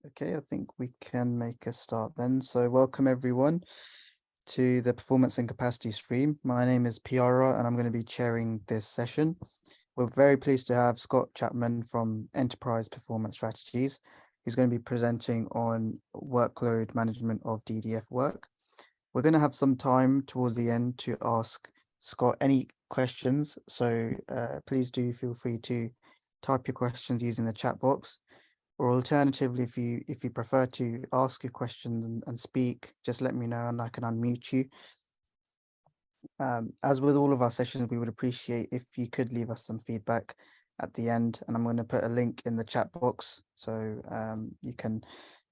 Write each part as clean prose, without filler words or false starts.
Okay, I think we can make a start then. So welcome everyone to the Performance and Capacity stream. My name is Piara and I'm going to be chairing this session. We're very pleased to have Scott Chapman from Enterprise Performance Strategies, who's going to be presenting on workload management of DDF work. We're going to have some time towards the end to ask Scott any questions. So please do feel free to type your questions using the chat box. Or alternatively, if you prefer to ask your questions and speak, just let me know and I can unmute you. As with all of our sessions, we would appreciate if you could leave us some feedback at the end, and I'm going to put a link in the chat box so you can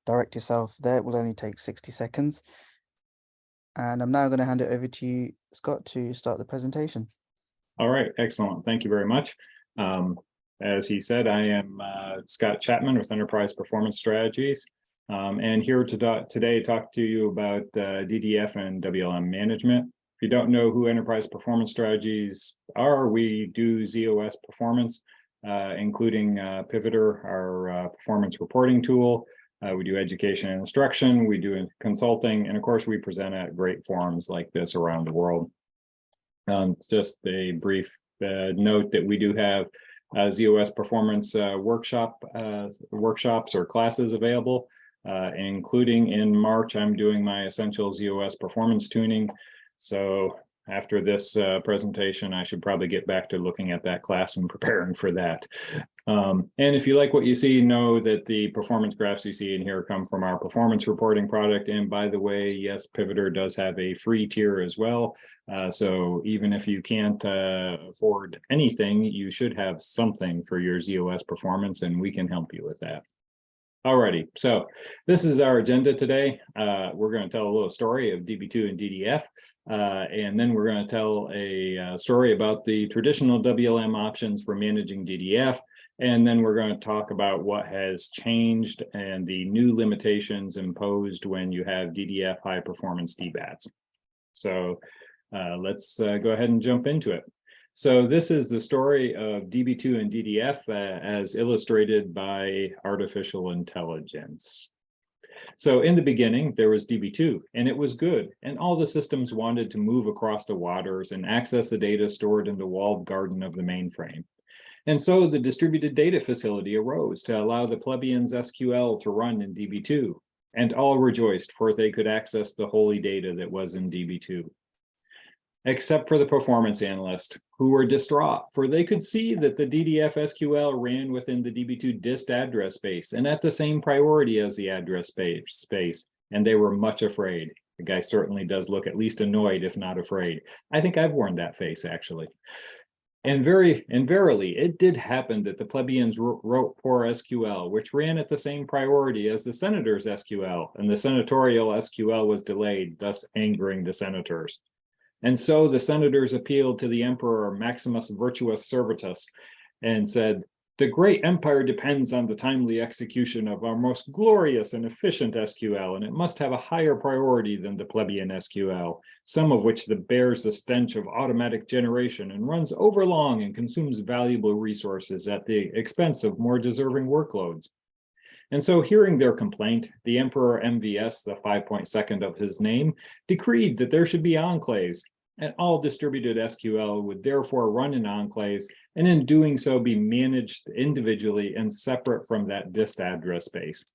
direct yourself there. It will only take 60 seconds. And I'm now going to hand it over to you, Scott, to start the presentation. All right, excellent. Thank you very much. As he said, I am Scott Chapman with Enterprise Performance Strategies, and here today talk to you about DDF and WLM management. If you don't know who Enterprise Performance Strategies are, we do ZOS performance, including Pivoter, our performance reporting tool. We do education and instruction, we do consulting, and of course we present at great forums like this around the world. Just a brief note that we do have ZOS performance workshops or classes available, including in March, I'm doing my essential ZOS performance tuning. So after this presentation, I should probably get back to looking at that class and preparing for that. And if you like what you see, know that the performance graphs you see in here come from our performance reporting product. And by the way, yes, Pivoter does have a free tier as well. So even if you can't afford anything, you should have something for your ZOS performance, and we can help you with that. Alrighty, so this is our agenda today. We're going to tell a little story of DB2 and DDF, and then we're going to tell a story about the traditional WLM options for managing DDF, and then we're going to talk about what has changed and the new limitations imposed when you have DDF high performance DBATs. So let's go ahead and jump into it. So this is the story of DB2 and DDF as illustrated by artificial intelligence. So in the beginning, there was DB2, and it was good, and all the systems wanted to move across the waters and access the data stored in the walled garden of the mainframe. And so the distributed data facility arose to allow the plebeians SQL to run in DB2, and all rejoiced, for they could access the holy data that was in DB2. Except for the performance analyst, who were distraught, for they could see that the DDF SQL ran within the DB2 dist address space and at the same priority as the address space, and they were much afraid. The guy certainly does look at least annoyed, if not afraid. I think I've worn that face, actually. And verily, it did happen that the plebeians wrote poor SQL, which ran at the same priority as the senator's SQL, and the senatorial SQL was delayed, thus angering the senators. And so the senators appealed to the emperor Maximus Virtuous Servetus and said, "The great empire depends on the timely execution of our most glorious and efficient SQL, and it must have a higher priority than the plebeian SQL, some of which bears the stench of automatic generation and runs overlong and consumes valuable resources at the expense of more deserving workloads." And so, hearing their complaint, the Emperor MVS, the 5-point-second of his name, decreed that there should be enclaves, and all distributed SQL would therefore run in enclaves, and in doing so be managed individually and separate from that dist address space.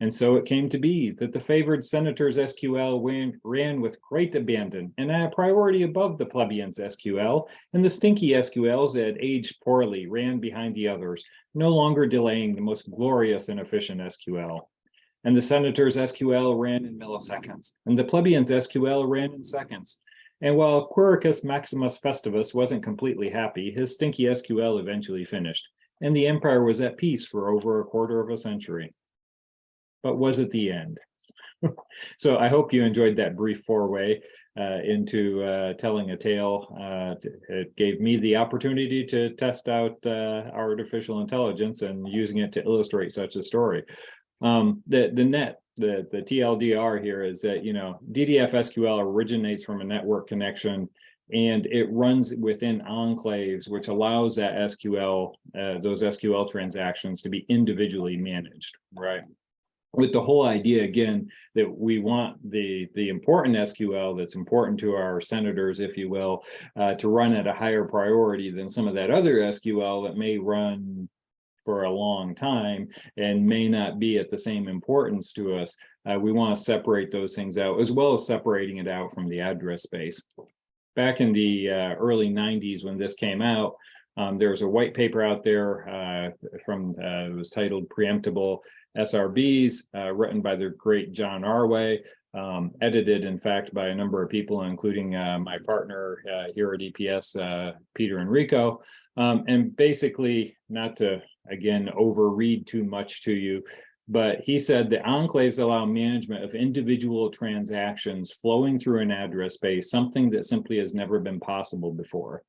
And so it came to be that the favored senator's SQL ran with great abandon and at a priority above the plebeian's SQL, and the stinky SQLs that had aged poorly ran behind the others, no longer delaying the most glorious and efficient SQL. And the senator's SQL ran in milliseconds, and the plebeian's SQL ran in seconds. And while Quiricus Maximus Festivus wasn't completely happy, his stinky SQL eventually finished, and the empire was at peace for over a quarter of a century. But was it the end? So I hope you enjoyed that brief foray into telling a tale. It gave me the opportunity to test out artificial intelligence and using it to illustrate such a story. The TLDR here is that, DDF SQL originates from a network connection, and it runs within enclaves, which allows that SQL, those SQL transactions to be individually managed, right? with the whole idea, again, that we want the important SQL that's important to our senators, if you will, to run at a higher priority than some of that other SQL that may run for a long time and may not be at the same importance to us. We want to separate those things out, as well as separating it out from the address space. Back in the early 90s when this came out, there was a white paper out there it was titled Preemptible SRBs, written by the great John Arway, edited, in fact, by a number of people, including my partner here at EPS, Peter Enrico. And basically, not to, again, overread too much to you, but he said the enclaves allow management of individual transactions flowing through an address space, something that simply has never been possible before.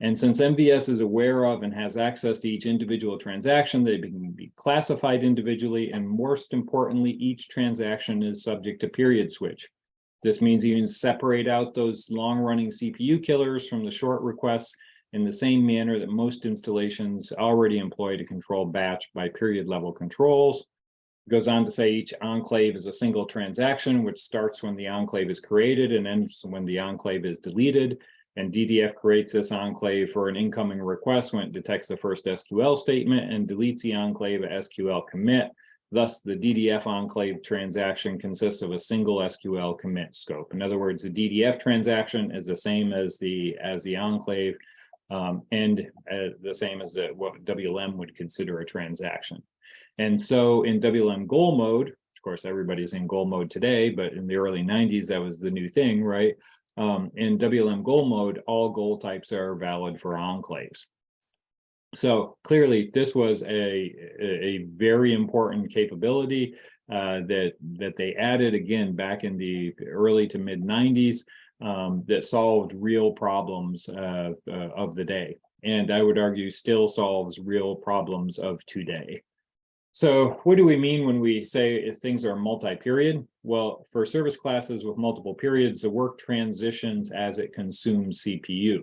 And since MVS is aware of and has access to each individual transaction, they can be classified individually, and most importantly, each transaction is subject to period switch. This means you can separate out those long-running CPU killers from the short requests in the same manner that most installations already employ to control batch by period level controls. It goes on to say each enclave is a single transaction, which starts when the enclave is created and ends when the enclave is deleted. And DDF creates this enclave for an incoming request when it detects the first SQL statement and deletes the enclave at SQL commit. Thus, the DDF enclave transaction consists of a single SQL commit scope. In other words, the DDF transaction is the same as the enclave, and the same as what WLM would consider a transaction. And so in WLM goal mode, of course, everybody's in goal mode today, but in the early 90s, that was the new thing, right? In WLM goal mode, all goal types are valid for enclaves. So clearly, this was a very important capability that they added, again, back in the early to mid 90s, that solved real problems of the day. And I would argue still solves real problems of today. So what do we mean when we say if things are multi-period? Well, for service classes with multiple periods, the work transitions as it consumes CPU.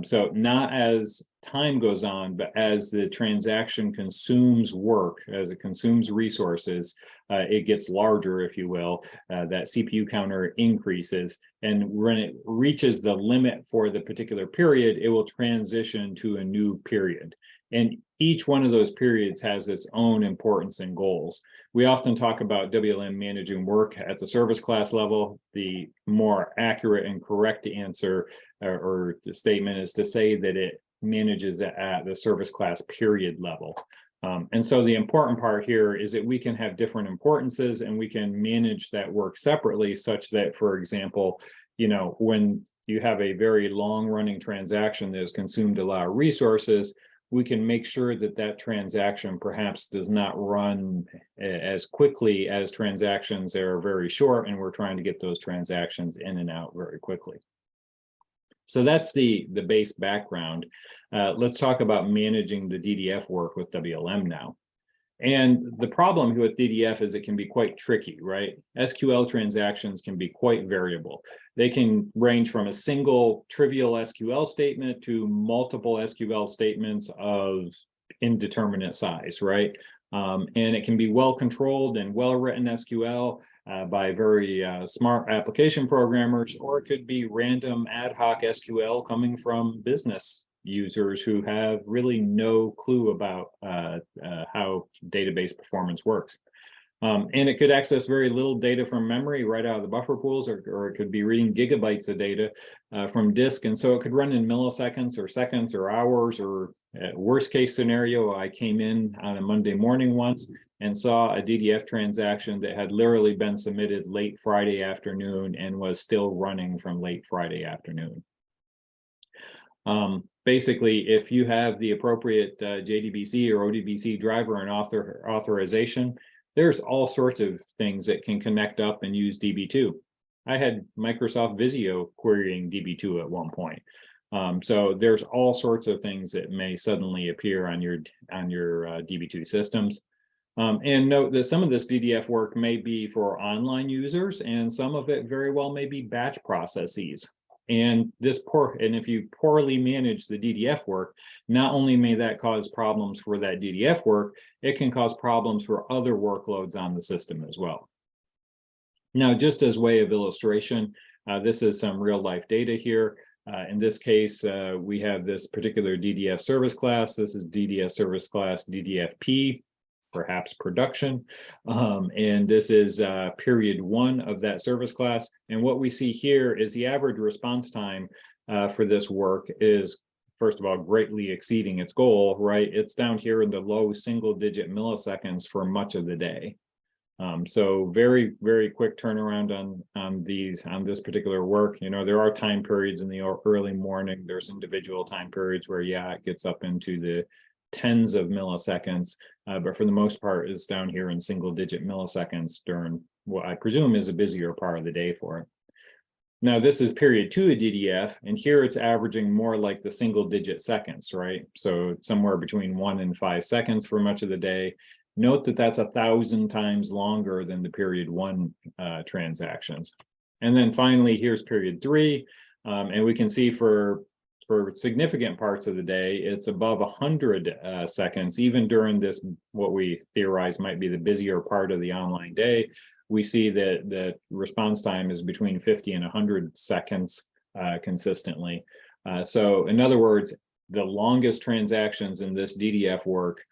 So not as time goes on, but as the transaction consumes work, as it consumes resources, it gets larger, if you will. That CPU counter increases. And when it reaches the limit for the particular period, it will transition to a new period. And each one of those periods has its own importance and goals. We often talk about WLM managing work at the service class level. The more accurate and correct answer or the statement is to say that it manages at the service class period level. And so the important part here is that we can have different importances and we can manage that work separately, such that, for example, when you have a very long running transaction that has consumed a lot of resources, we can make sure that that transaction perhaps does not run as quickly as transactions that are very short, and we're trying to get those transactions in and out very quickly. So that's the base background. Let's talk about managing the DDF work with WLM now. And the problem with DDF is it can be quite tricky, right? SQL transactions can be quite variable. They can range from a single trivial SQL statement to multiple SQL statements of indeterminate size, right? And it can be well controlled and well written SQL by very smart application programmers, or it could be random ad hoc SQL coming from business users who have really no clue about how database performance works. And it could access very little data from memory right out of the buffer pools, or it could be reading gigabytes of data from disk. And so it could run in milliseconds or seconds or hours, or worst case scenario, I came in on a Monday morning once and saw a DDF transaction that had literally been submitted late Friday afternoon and was still running from late Friday afternoon. Basically, if you have the appropriate JDBC or ODBC driver and authorization, there's all sorts of things that can connect up and use DB2. I had Microsoft Visio querying DB2 at one point. So there's all sorts of things that may suddenly appear on your DB2 systems. And note that some of this DDF work may be for online users, and some of it very well may be batch processes. And if you poorly manage the DDF work, not only may that cause problems for that DDF work, it can cause problems for other workloads on the system as well. Now, just as way of illustration, this is some real life data here. In this case, we have this particular DDF service class. This is DDF service class DDFP, perhaps production. And this is period 1 of that service class. And what we see here is the average response time for this work is, first of all, greatly exceeding its goal, right? It's down here in the low single-digit milliseconds for much of the day. So very, very quick turnaround on this particular work. You know, there are time periods in the early morning. There's individual time periods where, yeah, it gets up into the tens of milliseconds, but for the most part, it's down here in single-digit milliseconds during what I presume is a busier part of the day for it. Now, this is period 2 of DDF, and here it's averaging more like the single-digit seconds, right? So somewhere between 1 and 5 seconds for much of the day. Note that that's 1,000 times longer than the period 1 transactions. And then finally, here's period 3. And we can see for significant parts of the day, it's above 100 seconds, even during this, what we theorize might be the busier part of the online day. We see that the response time is between 50 and 100 seconds consistently. So in other words, the longest transactions in this DDF work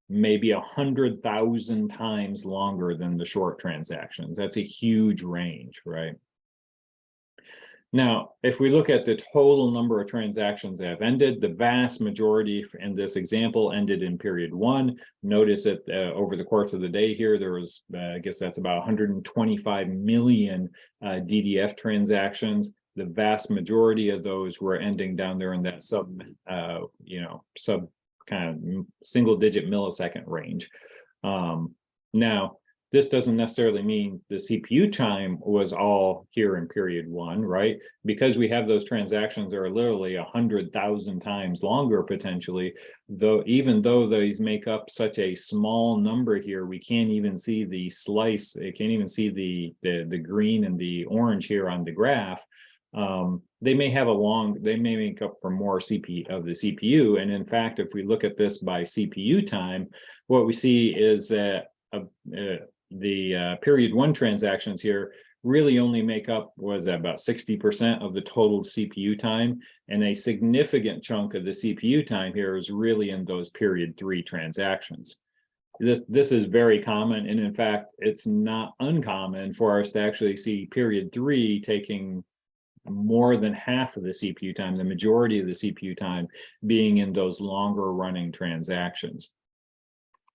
maybe 100,000 times longer than the short transactions. That's a huge range, right? Now, if we look at the total number of transactions that have ended, the vast majority in this example ended in period 1. Notice that over the course of the day here, there was, I guess that's about 125 million DDF transactions. The vast majority of those were ending down there in that sub kind of single-digit millisecond range. Now, this doesn't necessarily mean the CPU time was all here in period 1, right? Because we have those transactions that are literally 100,000 times longer potentially, even though these make up such a small number here, we can't even see the slice. It can't even see the green and the orange here on the graph. They may make up for more CPU of the CPU. And in fact, if we look at this by CPU time, what we see is that the period 1 transactions here really only make up, about 60% of the total CPU time. And a significant chunk of the CPU time here is really in those period 3 transactions. This is very common. And in fact, it's not uncommon for us to actually see period 3 taking more than half of the CPU time, the majority of the CPU time being in those longer running transactions.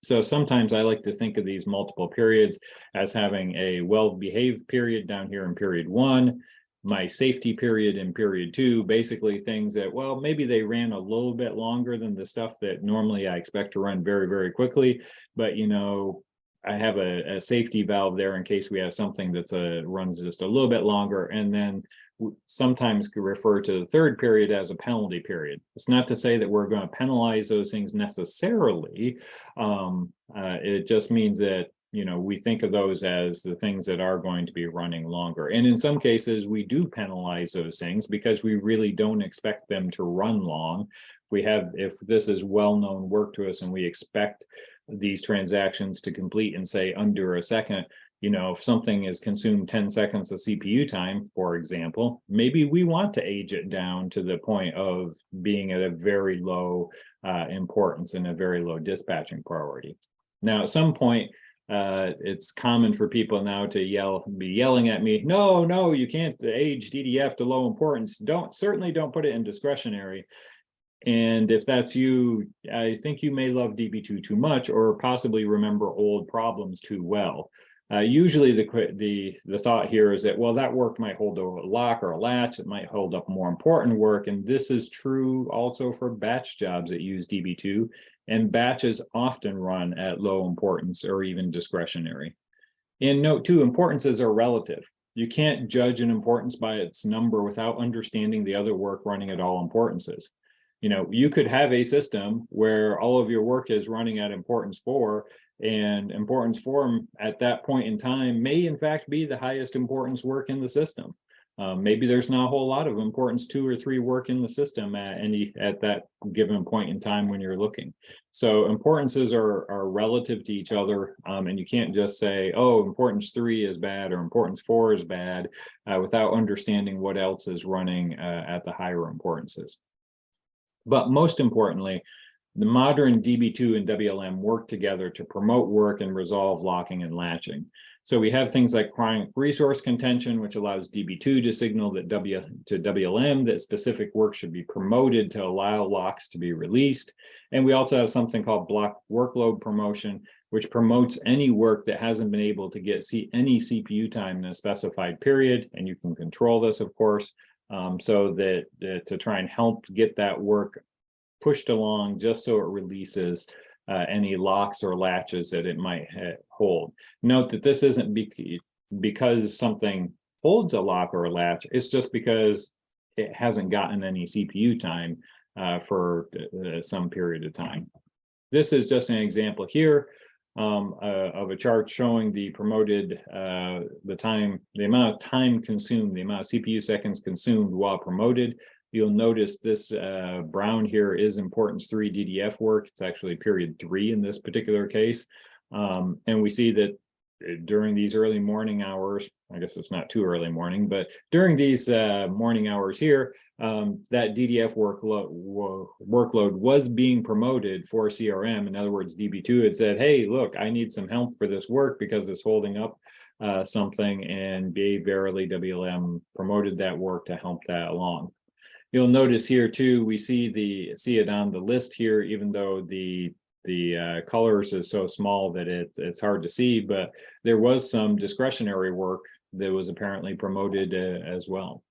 So sometimes I like to think of these multiple periods as having a well-behaved period down here in period 1, my safety period in period 2, basically things that, well, maybe they ran a little bit longer than the stuff that normally I expect to run very, very quickly, but you know, I have a safety valve there in case we have something that's runs just a little bit longer. And then sometimes refer to the third period as a penalty period. It's not to say that we're going to penalize those things necessarily. It just means that, you know, we think of those as the things that are going to be running longer. And in some cases, we do penalize those things because we really don't expect them to run long. If this is well-known work to us and we expect these transactions to complete in, say, under a second, you know, if something is consumed 10 seconds of CPU time, for example, maybe we want to age it down to the point of being at a very low importance and a very low dispatching priority. Now, at some point, it's common for people now to be yelling at me, no, you can't age DDF to low importance. Certainly don't put it in discretionary. And if that's you, I think you may love DB2 too much or possibly remember old problems too well. Usually the thought here is that, well, that work might hold over a lock or a latch. It might hold up more important work. And this is true also for batch jobs that use DB2. And batches often run at low importance or even discretionary. And note too, importances are relative. You can't judge an importance by its number without understanding the other work running at all importances. You know, you could have a system where all of your work is running at importance 4, and importance 4 at that point in time may in fact be the highest importance work in the system. Maybe there's not a whole lot of importance 2 or 3 work in the system at that given point in time when you're looking. So importances are relative to each other, and you can't just say, oh, importance 3 is bad or importance 4 is bad without understanding what else is running at the higher importances. But most importantly, the modern DB2 and WLM work together to promote work and resolve locking and latching. So we have things like chronic resource contention, which allows DB2 to signal that to WLM that specific work should be promoted to allow locks to be released. And we also have something called block workload promotion, which promotes any work that hasn't been able to get any CPU time in a specified period. And you can control this, of course, so that to try and help get that work pushed along just so it releases any locks or latches that it might hold. Note that this isn't because something holds a lock or a latch, it's just because it hasn't gotten any CPU time for some period of time. This is just an example here of a chart showing the promoted, the amount of time consumed, the amount of CPU seconds consumed while promoted. You'll notice this brown here is importance 3 DDF work. It's actually period 3 in this particular case. And we see that during these early morning hours, I guess it's not too early morning, but during these morning hours here, that DDF workload was being promoted for CRM. In other words, DB2 had said, hey, look, I need some help for this work because it's holding up something, and verily WLM promoted that work to help that along. You'll notice here too, we see it on the list here, even though the colors is so small that it's hard to see, but there was some discretionary work that was apparently promoted as well.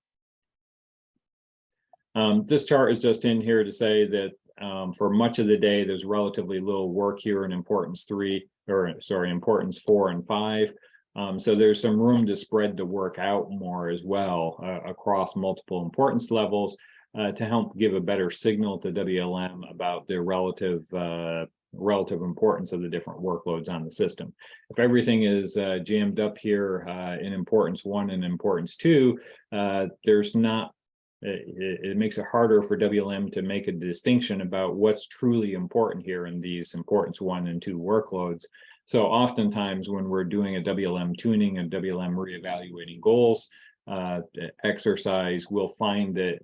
This chart is just in here to say that for much of the day, there's relatively little work here in importance 4 and 5. So there's some room to spread the work out more as well across multiple importance levels to help give a better signal to WLM about the relative importance of the different workloads on the system. If everything is jammed up here in importance 1 and importance 2, there's not, it makes it harder for WLM to make a distinction about what's truly important here in these importance 1 and 2 workloads. So oftentimes when we're doing a WLM tuning and WLM reevaluating goals exercise, we'll find that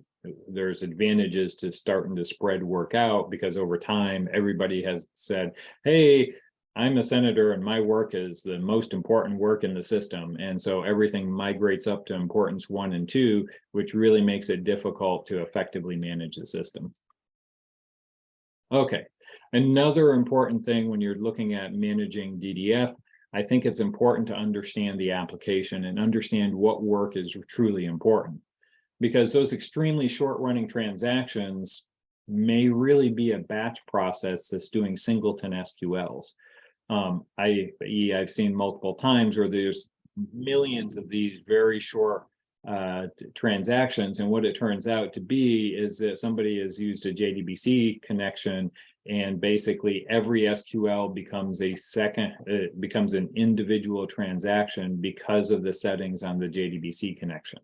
there's advantages to starting to spread work out, because over time, everybody has said, hey, I'm a senator and my work is the most important work in the system. And so everything migrates up to importance 1 and 2, which really makes it difficult to effectively manage the system. Okay, another important thing when you're looking at managing DDF, I think it's important to understand the application and understand what work is truly important, because those extremely short-running transactions may really be a batch process that's doing singleton SQLs. I've seen multiple times where there's millions of these very short transactions, and what it turns out to be is that somebody has used a JDBC connection, and basically every SQL becomes becomes an individual transaction because of the settings on the JDBC connection.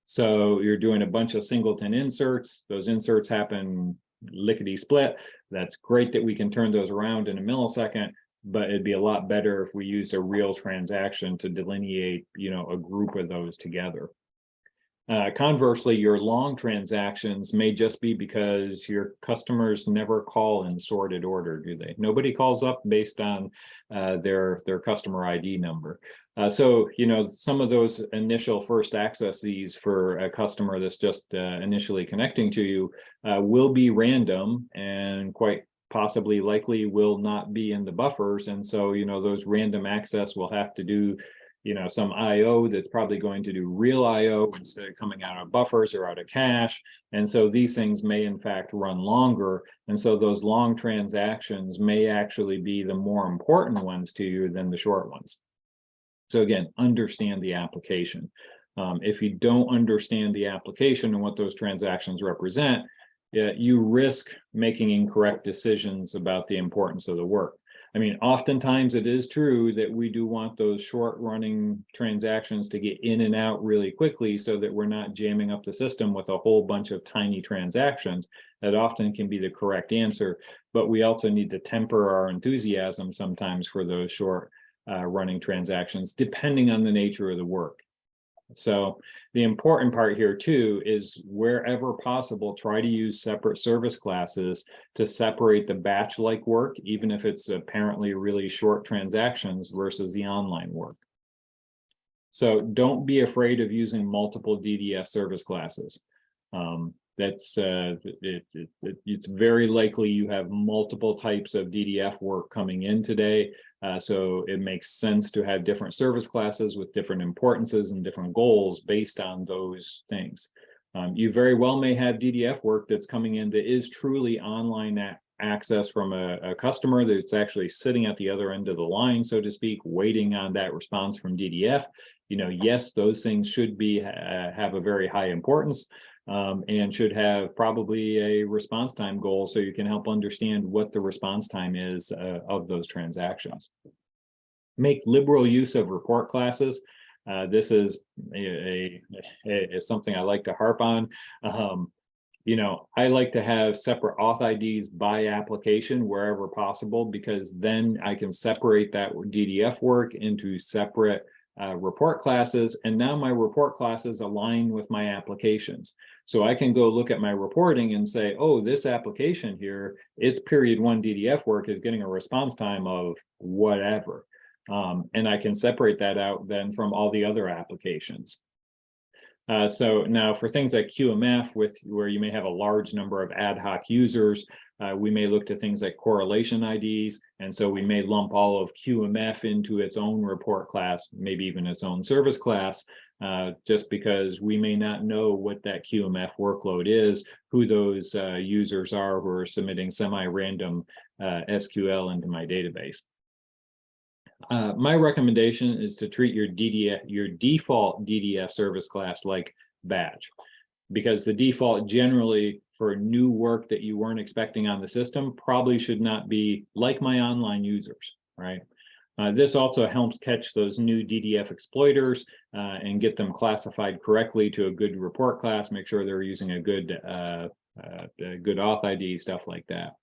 So you're doing a bunch of singleton inserts. Those inserts happen lickety split. That's great that we can turn those around in a millisecond, but it'd be a lot better if we used a real transaction to delineate, a group of those together. Conversely, your long transactions may just be because your customers never call in sorted order, do they? Nobody calls up based on their customer ID number. So, some of those initial first accesses for a customer that's just initially connecting to you will be random, and quite possibly likely will not be in the buffers. And so, those random access will have to do some IO that's probably going to do real IO instead of coming out of buffers or out of cache. And so these things may in fact run longer. And so those long transactions may actually be the more important ones to you than the short ones. So again, understand the application. If you don't understand the application and what those transactions represent, you risk making incorrect decisions about the importance of the work. I mean, oftentimes it is true that we do want those short running transactions to get in and out really quickly so that we're not jamming up the system with a whole bunch of tiny transactions. That often can be the correct answer, but we also need to temper our enthusiasm sometimes for those short running transactions, depending on the nature of the work. So the important part here too is wherever possible, try to use separate service classes to separate the batch-like work, even if it's apparently really short transactions versus the online work. So don't be afraid of using multiple DDF service classes. It's very likely you have multiple types of DDF work coming in today. So it makes sense to have different service classes with different importances and different goals based on those things. You very well may have DDF work that's coming in that is truly online access from a customer that's actually sitting at the other end of the line, so to speak, waiting on that response from DDF. You know, yes, those things should be have a very high importance. And should have probably a response time goal so you can help understand what the response time is of those transactions. Make liberal use of report classes. This is something I like to harp on. You know, I like to have separate auth IDs by application wherever possible, because then I can separate that DDF work into separate report classes, and now my report classes align with my applications. So I can go look at my reporting and say, oh, this application here, its period 1 DDF work is getting a response time of whatever. And I can separate that out then from all the other applications. So now for things like QMF, where you may have a large number of ad hoc users, we may look to things like correlation IDs. And so we may lump all of QMF into its own report class, maybe even its own service class, just because we may not know what that QMF workload is, who those users are who are submitting semi-random SQL into my database. My recommendation is to treat your default DDF service class like badge, because the default generally for new work that you weren't expecting on the system probably should not be like my online users, right? This also helps catch those new DDF exploiters and get them classified correctly to a good report class, make sure they're using a good auth ID, stuff like that.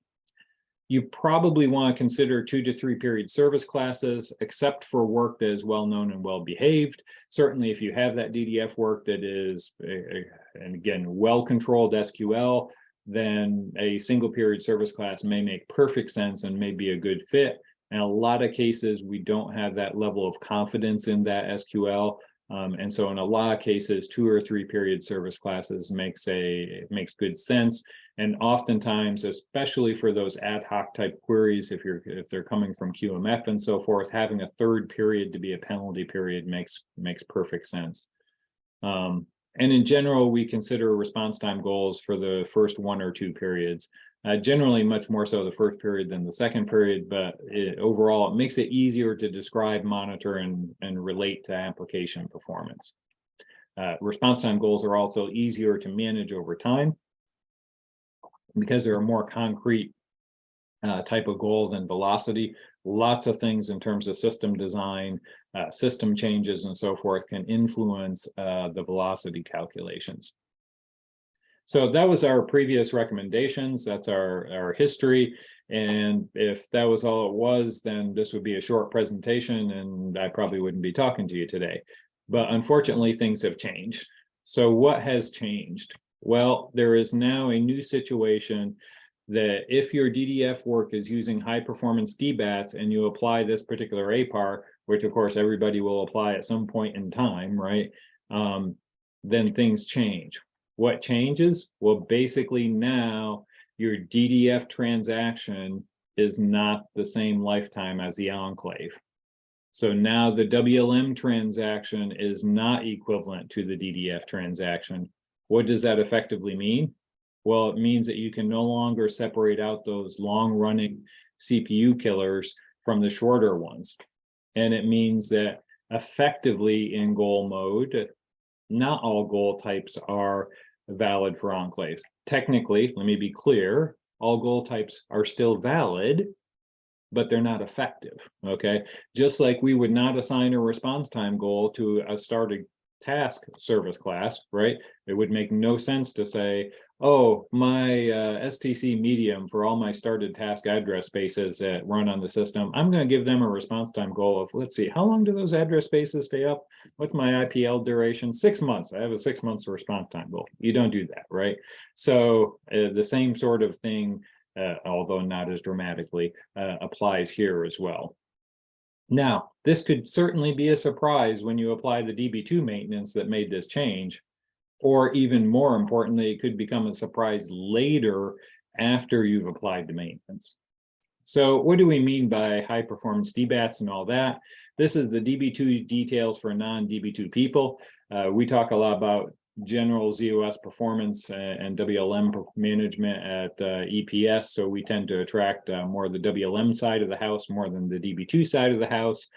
You probably want to consider 2 to 3 period service classes, except for work that is well known and well behaved. Certainly, if you have that DDF work that is, and again, well controlled SQL, then a single period service class may make perfect sense and may be a good fit. In a lot of cases, we don't have that level of confidence in that SQL. And so in a lot of cases, 2 or 3 period service classes makes good sense. And oftentimes, especially for those ad hoc type queries, if they're coming from QMF and so forth, having a third period to be a penalty period makes perfect sense. And in general, we consider response time goals for the first 1 or 2 periods. Generally, much more so the first period than the second period, but overall, it makes it easier to describe, monitor, and relate to application performance. Response time goals are also easier to manage over time, because they're a more concrete type of goal than velocity. Lots of things in terms of system design, system changes, and so forth can influence the velocity calculations. So that was our previous recommendations. That's our history. And if that was all it was, then this would be a short presentation and I probably wouldn't be talking to you today. But unfortunately, things have changed. So what has changed? Well, there is now a new situation that if your DDF work is using high performance DBATs and you apply this particular APAR, which of course everybody will apply at some point in time, right? Then things change. What changes? Well, basically now your DDF transaction is not the same lifetime as the enclave. So now the WLM transaction is not equivalent to the DDF transaction. What does that effectively mean? Well, it means that you can no longer separate out those long-running CPU killers from the shorter ones. And it means that effectively in goal mode, not all goal types are valid for enclaves. Technically, let me be clear, all goal types are still valid, but they're not effective, okay? Just like we would not assign a response time goal to a started task service class, right? It would make no sense to say, oh, my STC medium for all my started task address spaces that run on the system, I'm going to give them a response time goal of, let's see, how long do those address spaces stay up? What's my IPL duration? 6 months. I have a 6 months response time goal. You don't do that, right? So the same sort of thing, although not as dramatically, applies here as well. Now, this could certainly be a surprise when you apply the DB2 maintenance that made this change, or even more importantly, it could become a surprise later after you've applied the maintenance. So what do we mean by high performance DBATs and all that? This is the DB2 details for non-DB2 people. We talk a lot about general ZOS performance and WLM management at EPS. So we tend to attract more of the WLM side of the house more than the DB2 side of the house.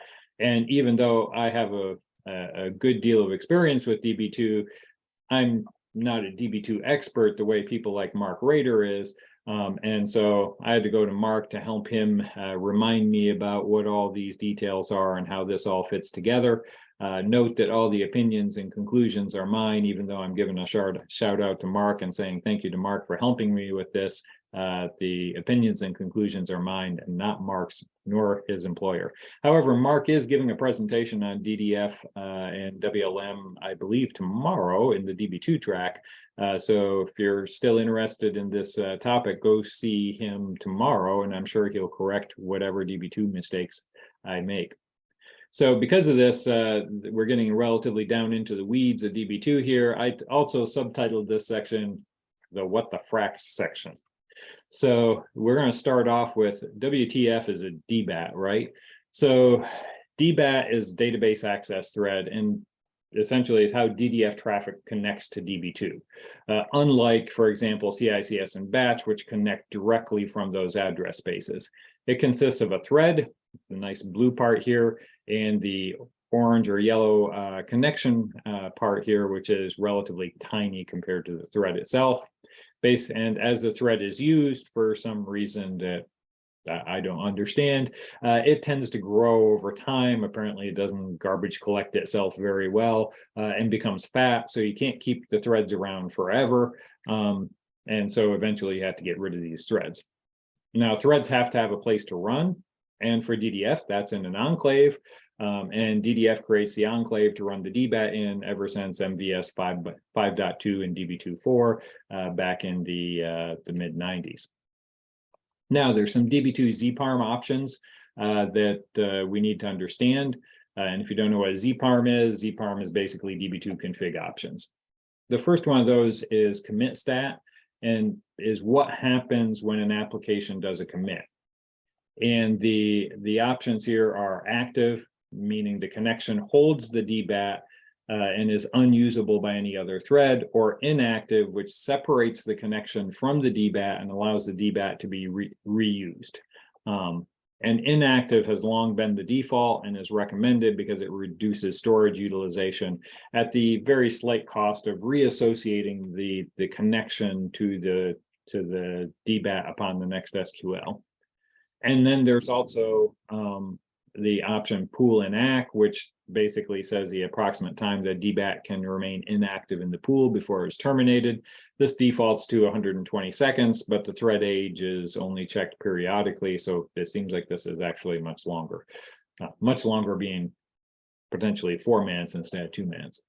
And even though I have a good deal of experience with DB2, I'm not a DB2 expert the way people like Mark Rader is. And so I had to go to Mark to help him remind me about what all these details are and how this all fits together. Note that all the opinions and conclusions are mine, even though I'm giving a shout out to Mark and saying thank you to Mark for helping me with this. The opinions and conclusions are mine and not Mark's nor his employer. However, Mark is giving a presentation on DDF and WLM, I believe, tomorrow in the DB2 track. So if you're still interested in this topic, go see him tomorrow, and I'm sure he'll correct whatever DB2 mistakes I make. So because of this, we're getting relatively down into the weeds of DB2 here. I also subtitled this section the What the Frack section. So we're going to start off with WTF is a DBAT, right? So DBAT is database access thread, and essentially is how DDF traffic connects to DB2. Unlike, for example, CICS and batch, which connect directly from those address spaces. It consists of a thread, the nice blue part here, and the orange or yellow connection part here, which is relatively tiny compared to the thread itself. And as the thread is used for some reason that I don't understand, it tends to grow over time. Apparently, it doesn't garbage collect itself very well and becomes fat, so you can't keep the threads around forever. And so eventually you have to get rid of these threads. Now, threads have to have a place to run, and for DDF, that's in an enclave. And DDF creates the enclave to run the DBAT in ever since MVS 5.2 and DB2.4 back in the mid-90s. Now, there's some DB2 ZPARM options that we need to understand. And if you don't know what a ZPARM is basically DB2 config options. The first one of those is commit stat, and is what happens when an application does a commit. And the options here are active, meaning the connection holds the DBAT and is unusable by any other thread, or inactive, which separates the connection from the DBAT and allows the DBAT to be reused. And inactive has long been the default and is recommended because it reduces storage utilization at the very slight cost of reassociating the connection to the DBAT upon the next SQL. And then there's also the option pool inact, which basically says the approximate time that DBAT can remain inactive in the pool before it's terminated. This defaults to 120 seconds, but the thread age is only checked periodically. So it seems like this is actually much longer being potentially 4 minutes instead of 2 minutes.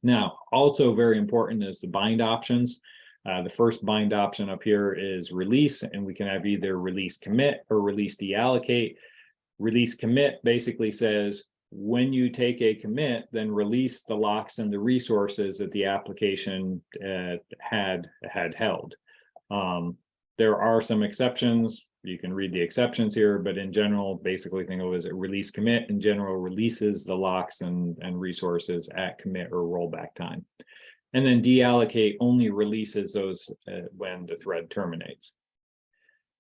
Now, also very important is the bind options. The first bind option up here is release, and we can have either release commit or release deallocate. Release commit basically says when you take a commit, then release the locks and the resources that the application had held. There are some exceptions. You can read the exceptions here, but in general, basically think of it as a release commit in general releases the locks and resources at commit or rollback time. And then deallocate only releases those when the thread terminates.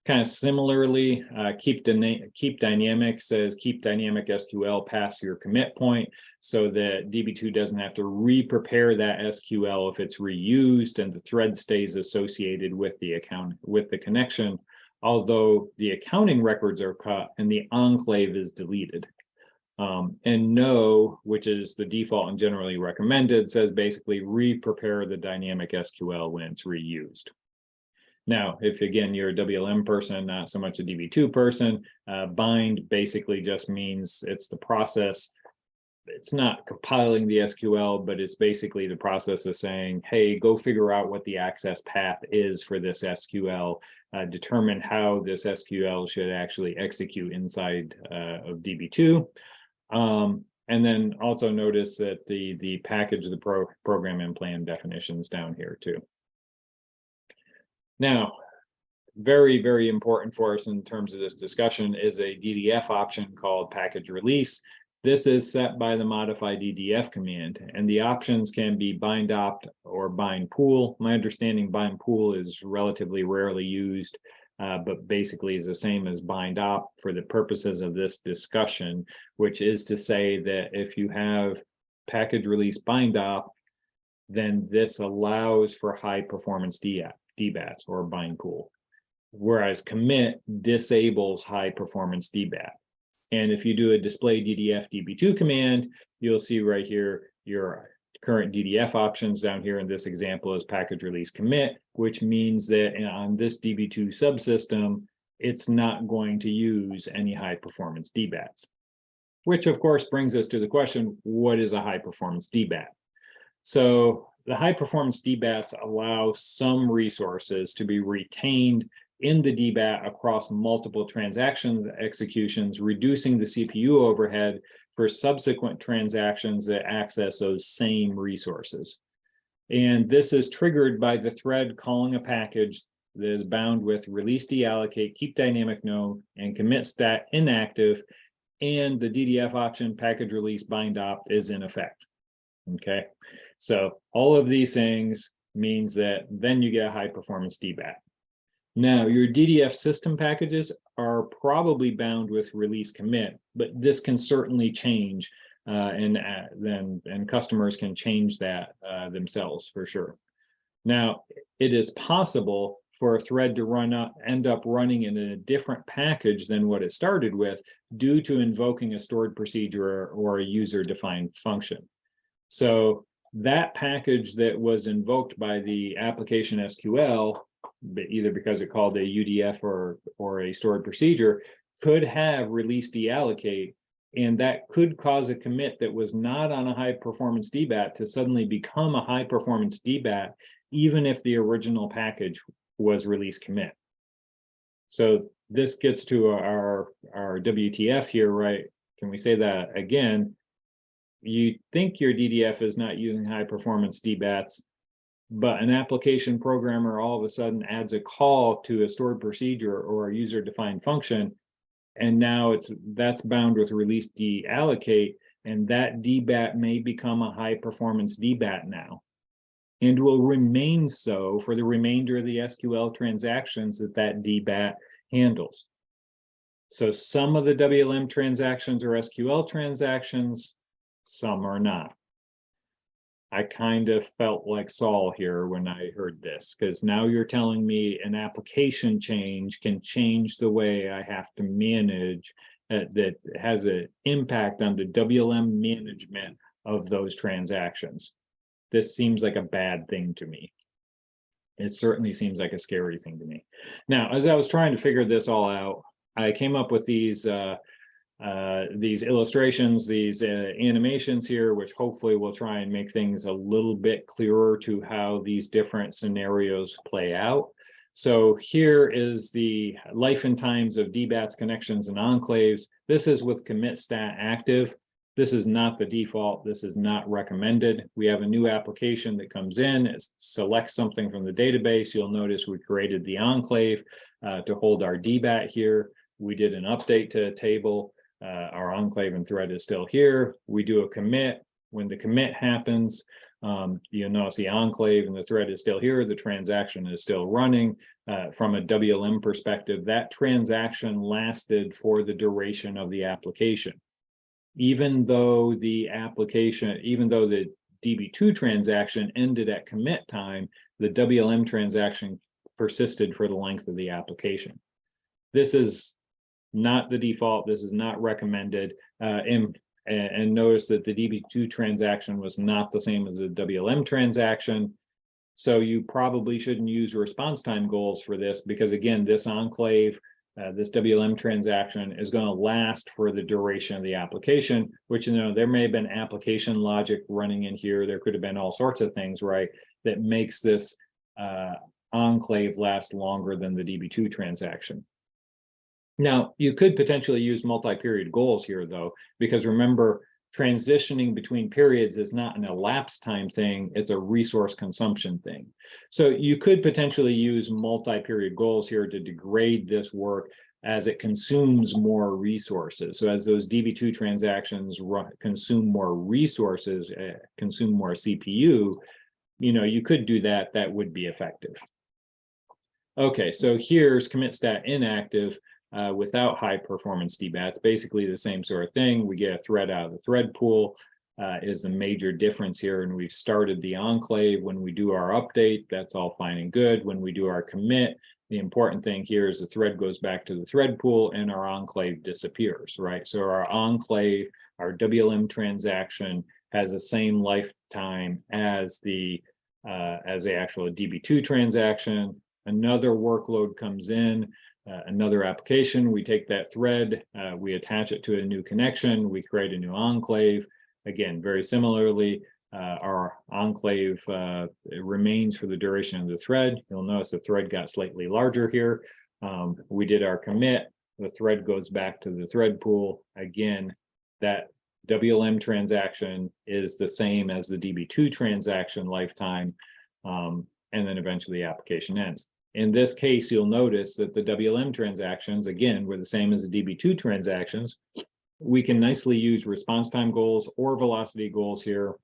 Kind of similarly, keep dynamic says keep dynamic SQL past your commit point so that DB2 doesn't have to re-prepare that SQL if it's reused and the thread stays associated with the account, with the connection although the accounting records are cut and the enclave is deleted. And no, which is the default and generally recommended, says basically re-prepare the dynamic SQL when it's reused. Now, if again, you're a WLM person, not so much a DB2 person, bind basically just means it's the process. It's not compiling the SQL, but it's basically the process of saying, hey, go figure out what the access path is for this SQL, determine how this SQL should actually execute inside of DB2. And then also notice that the package, the program and plan definitions down here too. Now, very, very important for us in terms of this discussion is a DDF option called package release. This is set by the modify DDF command, and the options can be bind opt or bind pool. My understanding bind pool is relatively rarely used, but basically is the same as bind opt for the purposes of this discussion, which is to say that if you have package release bind opt, then this allows for high performance DBATs or bind pool, whereas commit disables high performance DBAT. And if you do a display DDF DB2 command, you'll see right here your current DDF options down here in this example is package release commit, which means that on this DB2 subsystem, it's not going to use any high performance DBATs, which of course brings us to the question, what is a high performance DBAT? So the high performance DBATs allow some resources to be retained in the DBAT across multiple transactions executions, reducing the CPU overhead for subsequent transactions that access those same resources. And this is triggered by the thread calling a package that is bound with release deallocate, keep dynamic node, and commit stat inactive, and the DDF option package release bind opt is in effect. Okay, so all of these things means that then you get a high performance DBAT. Now, your DDF system packages are probably bound with release commit, but this can certainly change, and customers can change that themselves for sure. Now, it is possible for a thread to end up running in a different package than what it started with due to invoking a stored procedure or a user-defined function. So that package that was invoked by the application SQL, either because it called a UDF or a stored procedure, could have release deallocate, and that could cause a commit that was not on a high performance DBAT to suddenly become a high performance DBAT, even if the original package was release commit. So this gets to our WTF here, right? Can we say that again? You think your DDF is not using high performance DBATs, but an application programmer all of a sudden adds a call to a stored procedure or a user-defined function, and now that's bound with release deallocate, and that DBAT may become a high-performance DBAT now, and will remain so for the remainder of the SQL transactions that DBAT handles. So some of the WLM transactions are SQL transactions, some are not. I kind of felt like Saul here when I heard this, because now you're telling me an application change can change the way I have to manage, that has an impact on the WLM management of those transactions. This seems like a bad thing to me. It certainly seems like a scary thing to me. Now, as I was trying to figure this all out, I came up with these illustrations, these animations here, which hopefully will try and make things a little bit clearer to how these different scenarios play out. So here is the life and times of DBATs, connections, and enclaves. This is with commit stat active. This is not the default. This is not recommended. We have a new application that comes in, it selects something from the database. You'll notice we created the enclave to hold our DBAT here. We did an update to a table. Our enclave and thread is still here. We do a commit. When the commit happens, you'll notice the enclave and the thread is still here. The transaction is still running. From a WLM perspective, that transaction lasted for the duration of the application. Even though the DB2 transaction ended at commit time, the WLM transaction persisted for the length of the application. This is not the default. This is not recommended. And notice that the DB2 transaction was not the same as the WLM transaction. So you probably shouldn't use response time goals for this, because again, this enclave, this WLM transaction is going to last for the duration of the application, which, there may have been application logic running in here. There could have been all sorts of things, right, that makes this enclave last longer than the DB2 transaction. Now, you could potentially use multi-period goals here, though, because remember, transitioning between periods is not an elapsed time thing, it's a resource consumption thing. So you could potentially use multi-period goals here to degrade this work as it consumes more resources. So as those DB2 transactions consume more resources, consume more CPU, you could do that. That would be effective. Okay, so here's commit stat inactive. Without high performance DBATs, basically the same sort of thing. We get a thread out of the thread pool is the major difference here. And we've started the enclave. When we do our update, that's all fine and good. When we do our commit, the important thing here is the thread goes back to the thread pool and our enclave disappears, right? So our enclave, our WLM transaction has the same lifetime as the actual DB2 transaction. Another workload comes in. Another application, we take that thread, we attach it to a new connection, we create a new enclave. Again, very similarly, our enclave remains for the duration of the thread. You'll notice the thread got slightly larger here. We did our commit, the thread goes back to the thread pool. Again, that WLM transaction is the same as the DB2 transaction lifetime, and then eventually the application ends. In this case, you'll notice that the WLM transactions, again, were the same as the DB2 transactions. We can nicely use response time goals or velocity goals here.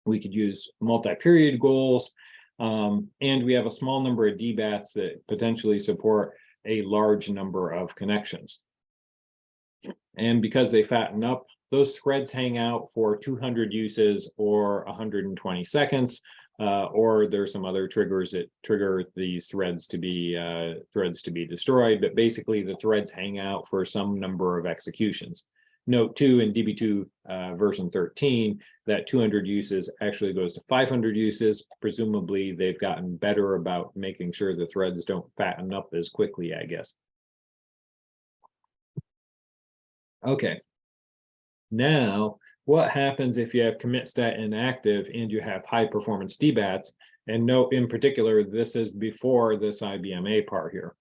We could use multi-period goals, and we have a small number of DBATs that potentially support a large number of connections. And because they fatten up, those threads hang out for 200 uses or 120 seconds. Or there's some other triggers that trigger these threads to be destroyed, but basically the threads hang out for some number of executions. Note too, in DB2 version 13, that 200 uses actually goes to 500 uses. Presumably they've gotten better about making sure the threads don't fatten up as quickly, I guess. Okay. Now, what happens if you have commit stat inactive and you have high performance DBATs? And note in particular, this is before this IBM part here.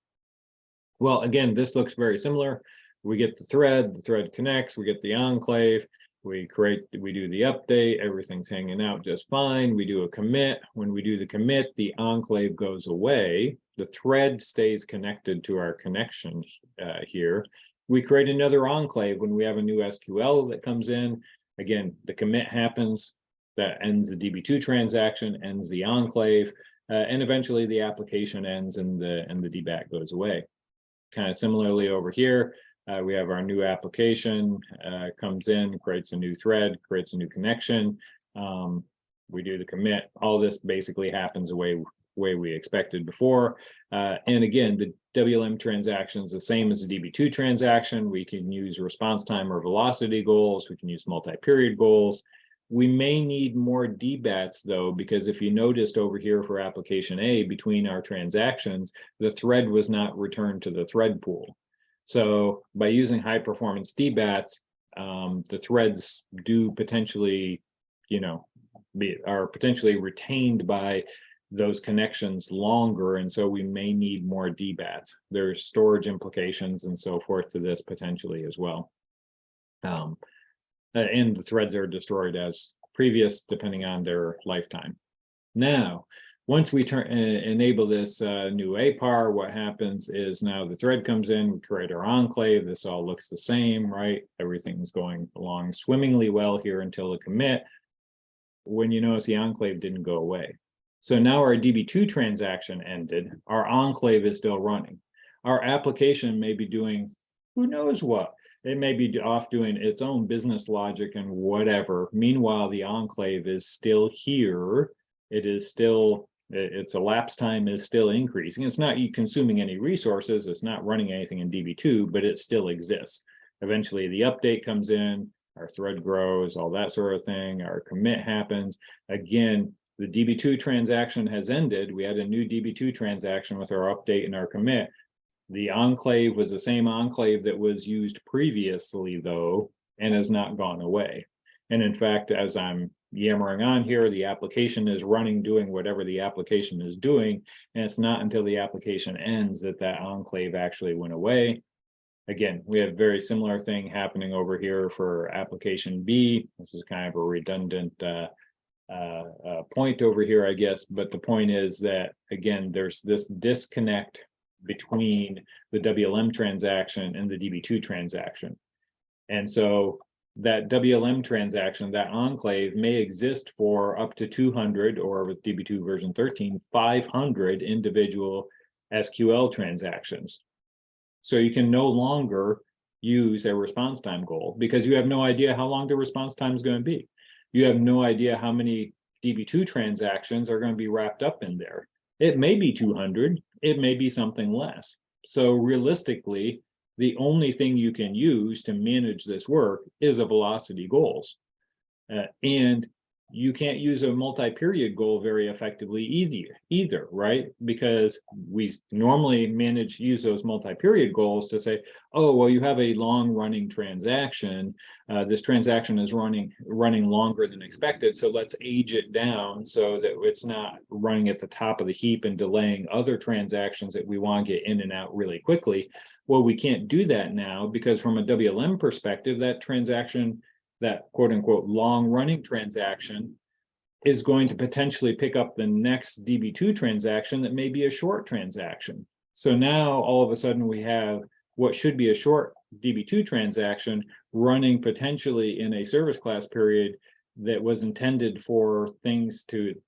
Well, again, this looks very similar. We get the thread connects, we get the enclave, we do the update, everything's hanging out just fine. We do a commit. When we do the commit, the enclave goes away. The thread stays connected to our connection here. We create another enclave when we have a new SQL that comes in. Again, the commit happens, that ends the DB2 transaction, ends the enclave, and eventually the application ends and the DBAT goes away. Kind of similarly over here, we have our new application comes in, creates a new thread, creates a new connection. We do the commit. All this basically happens the way we expected before. And again, the WLM transaction is the same as the DB2 transaction. We can use response time or velocity goals. We can use multi-period goals. We may need more DBATs though, because if you noticed over here for application A, between our transactions, the thread was not returned to the thread pool. So by using high performance DBATs, the threads do potentially, are potentially retained by those connections longer, and so we may need more DBATs. There's storage implications and so forth to this potentially as well. And the threads are destroyed as previous, depending on their lifetime. Now, once we enable this new APAR, what happens is now the thread comes in, we create our enclave. This all looks the same, right? Everything's going along swimmingly well here until the commit, when you notice the enclave didn't go away. So now our DB2 transaction ended, our enclave is still running. Our application may be doing who knows what. It may be off doing its own business logic and whatever. Meanwhile, the enclave is still here. It is still its elapsed time is still increasing. It's not consuming any resources. It's not running anything in DB2, but it still exists. Eventually the update comes in, our thread grows, all that sort of thing. Our commit happens. Again, the DB2 transaction has ended. We had a new DB2 transaction with our update and our commit. The enclave was the same enclave that was used previously, though, and has not gone away. And in fact, as I'm yammering on here, the application is running, doing whatever the application is doing, and it's not until the application ends that that enclave actually went away. Again, we have very similar thing happening over here for application B. This is kind of a redundant point over here, I guess, but the point is that, again, there's this disconnect between the WLM transaction and the DB2 transaction. And so that WLM transaction, that enclave, may exist for up to 200, or with DB2 version 13, 500 individual SQL transactions. So you can no longer use a response time goal because you have no idea how long the response time is going to be. You have no idea how many DB2 transactions are going to be wrapped up in there. It may be 200, it may be something less. So realistically, the only thing you can use to manage this work is a velocity goals. And you can't use a multi-period goal very effectively either, right? Because we normally use those multi-period goals to say, oh, well, you have a long-running transaction. This transaction is running longer than expected, so let's age it down so that it's not running at the top of the heap and delaying other transactions that we want to get in and out really quickly. Well, we can't do that now because from a WLM perspective, that transaction, that quote unquote long running transaction, is going to potentially pick up the next DB2 transaction that may be a short transaction. So now all of a sudden we have what should be a short DB2 transaction running potentially in a service class period that was intended for things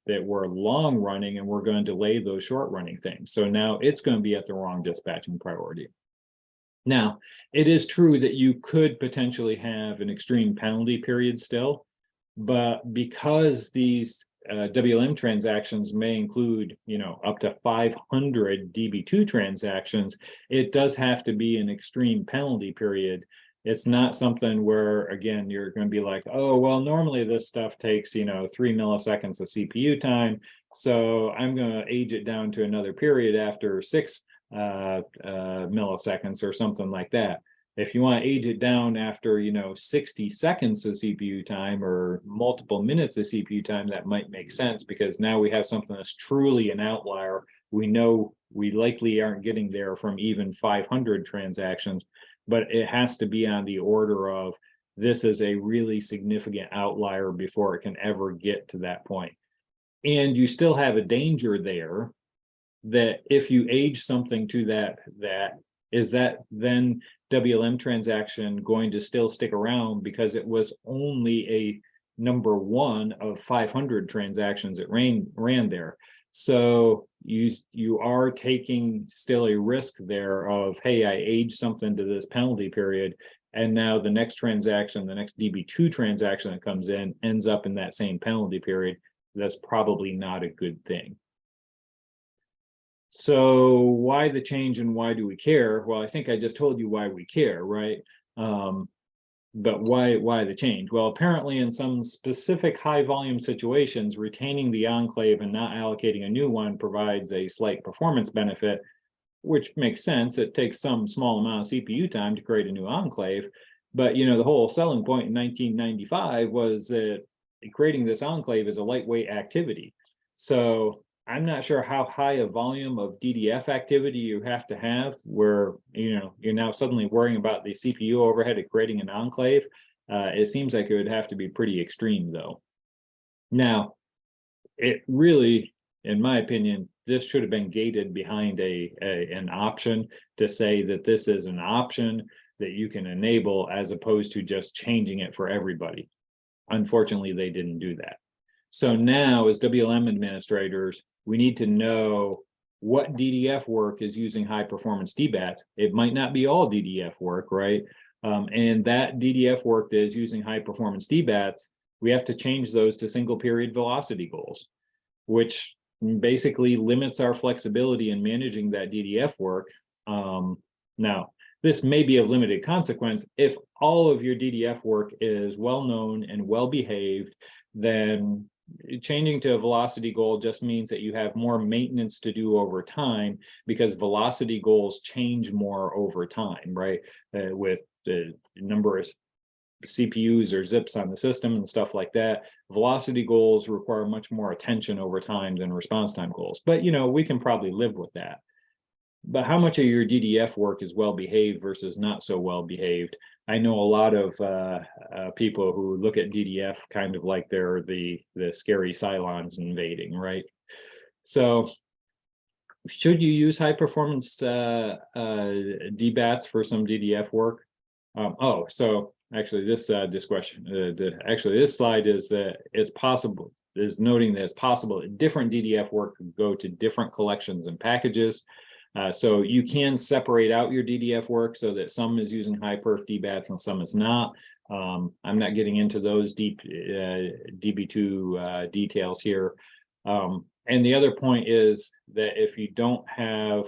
that were long running, and we're going to delay those short running things. So now it's going to be at the wrong dispatching priority. Now, it is true that you could potentially have an extreme penalty period still, but because these WLM transactions may include, up to 500 DB2 transactions, it does have to be an extreme penalty period. It's not something where, again, you're going to be like, oh, well, normally this stuff takes, 3 milliseconds of CPU time, so I'm going to age it down to another period after 6 milliseconds or something like that. If you want to age it down after 60 seconds of CPU time or multiple minutes of CPU time, that might make sense because now we have something that's truly an outlier. We know we likely aren't getting there from even 500 transactions, but it has to be on the order of this is a really significant outlier before it can ever get to that point. And you still have a danger there that if you age something to that is that then WLM transaction going to still stick around because it was only a number one of 500 transactions that ran there. So you are taking still a risk there of, hey, I aged something to this penalty period, and now the next transaction, the next DB2 transaction that comes in ends up in that same penalty period. That's probably not a good thing. So why the change and why do we care? Well, I think I just told you why we care, right? But why the change? Well, apparently in some specific high volume situations, retaining the enclave and not allocating a new one provides a slight performance benefit, which makes sense. It takes some small amount of CPU time to create a new enclave. But, the whole selling point in 1995 was that creating this enclave is a lightweight activity. So I'm not sure how high a volume of DDF activity you have to have where, you're now suddenly worrying about the CPU overhead of creating an enclave. It seems like it would have to be pretty extreme, though. Now, it really, in my opinion, this should have been gated behind an option to say that this is an option that you can enable as opposed to just changing it for everybody. Unfortunately, they didn't do that. So now, as WLM administrators, we need to know what DDF work is using high performance DBATs. It might not be all DDF work, right? And that DDF work that is using high performance DBATs, we have to change those to single period velocity goals, which basically limits our flexibility in managing that DDF work. Now, this may be of limited consequence. If all of your DDF work is well known and well behaved, then changing to a velocity goal just means that you have more maintenance to do over time, because velocity goals change more over time, right? With the number of CPUs or zips on the system and stuff like that, velocity goals require much more attention over time than response time goals. But, we can probably live with that. But how much of your DDF work is well behaved versus not so well behaved? I know a lot of people who look at DDF kind of like they're the scary Cylons invading, right? So should you use high performance DBATs for some DDF work? So actually this question, actually this slide is that it's possible, is noting that it's possible different DDF work could go to different collections and packages. So you can separate out your DDF work so that some is using high perf DBATs and some is not. I'm not getting into those deep DB2 details here. And the other point is that if you don't have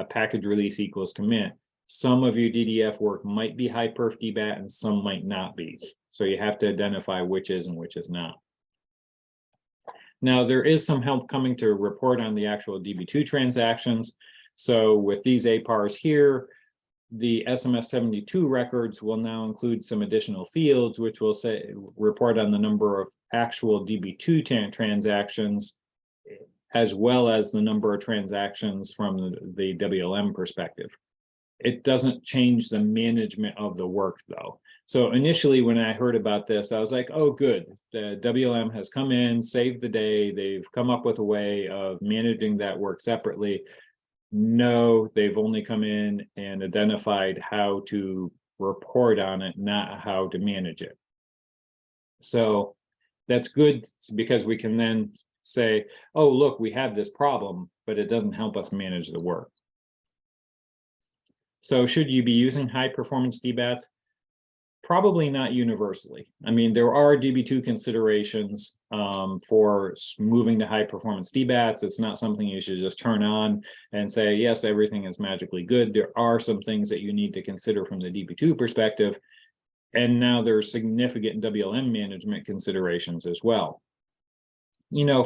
package release equals commit, some of your DDF work might be high perf DBAT and some might not be. So you have to identify which is and which is not. Now, there is some help coming to report on the actual DB2 transactions. So with these APARs here, the SMS72 records will now include some additional fields, which will report on the number of actual DB2 transactions, as well as the number of transactions from the WLM perspective. It doesn't change the management of the work, though. So initially, when I heard about this, I was like, oh, good. The WLM has come in, saved the day. They've come up with a way of managing that work separately. No, they've only come in and identified how to report on it, not how to manage it. So that's good, because we can then say, oh, look, we have this problem, but it doesn't help us manage the work. So should you be using high performance DBATs? Probably not universally. I mean, there are DB2 considerations for moving to high performance DBATs. It's not something you should just turn on and say, yes, everything is magically good. There are some things that you need to consider from the DB2 perspective. And now there's significant WLM management considerations as well.